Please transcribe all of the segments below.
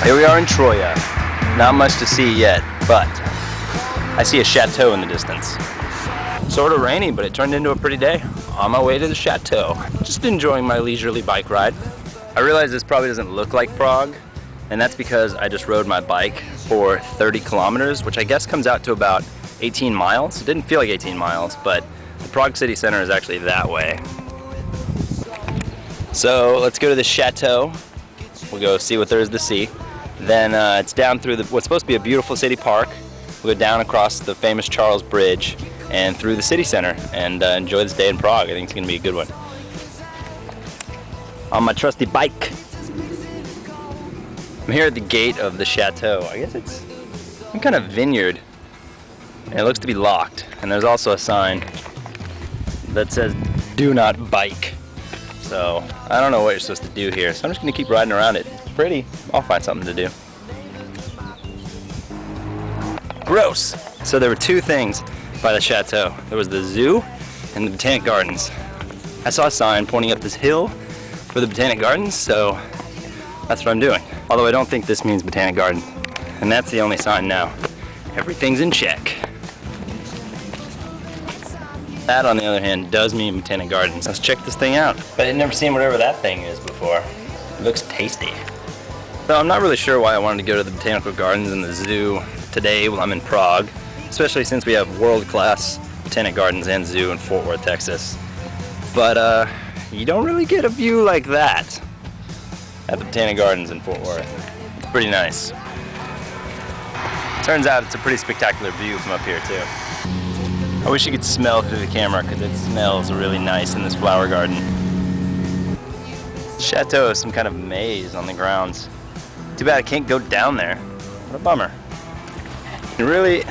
Here we are in Troya. Not much to see yet, but I see a chateau in the distance. Sort of rainy, but it turned into a pretty day. On my way to the chateau. Just enjoying my leisurely bike ride. I realize this probably doesn't look like Prague, and that's because I just rode my bike for 30 kilometers, which I guess comes out to about 18 miles. It didn't feel like 18 miles, but the Prague city center is actually that way. So let's go to the chateau. We'll go see what there is to see. Then it's down through what's supposed to be a beautiful city park. We'll go down across the famous Charles Bridge and through the city center and enjoy this day in Prague. I think it's going to be a good one. On my trusty bike. I'm here at the gate of the chateau. I guess it's some kind of vineyard. And it looks to be locked. And there's also a sign that says, "Do not bike." So I don't know what you're supposed to do here. So I'm just going to keep riding around it. It's pretty. I'll find something to do. Gross! So there were two things by the chateau. There was the zoo and the Botanic Gardens. I saw a sign pointing up this hill for the Botanic Gardens, so that's what I'm doing. Although I don't think this means Botanic Garden. And that's the only sign now. Everything's in check. That, on the other hand, does mean Botanic Gardens. Let's check this thing out. But I'd never seen whatever that thing is before. It looks tasty. So I'm not really sure why I wanted to go to the Botanical Gardens and the zoo today while I'm in Prague, especially since we have world-class Botanic Gardens and zoo in Fort Worth, Texas. But you don't really get a view like that at the Botanic Gardens in Fort Worth. It's pretty nice. Turns out it's a pretty spectacular view from up here too. I wish you could smell through the camera because it smells really nice in this flower garden. Chateau is some kind of maze on the grounds. Too bad I can't go down there. What a bummer. And really,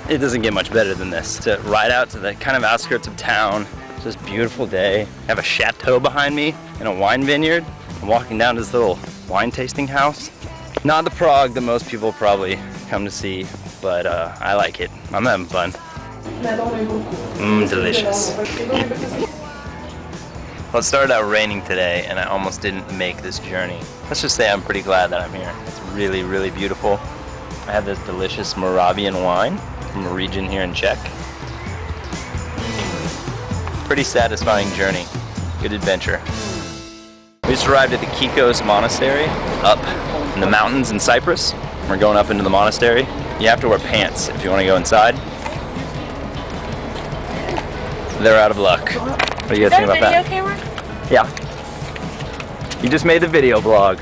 it doesn't get much better than this. To ride out to the kind of outskirts of town, it's this beautiful day. I have a chateau behind me and a wine vineyard. I'm walking down to this little wine tasting house. Not the Prague that most people probably come to see, but I like it. I'm having fun. Delicious. Well, it started out raining today and I almost didn't make this journey. Let's just say I'm pretty glad that I'm here. It's really, really beautiful. I have this delicious Moravian wine from a region here in Czech. Pretty satisfying journey. Good adventure. We just arrived at the Kikos Monastery up in the mountains in Cyprus. We're going up into the monastery. You have to wear pants if you want to go inside. They're out of luck. What do you guys think about that? Is that a video camera? Yeah. You just made the video blog.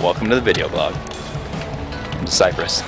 Welcome to the video blog. To Cyprus.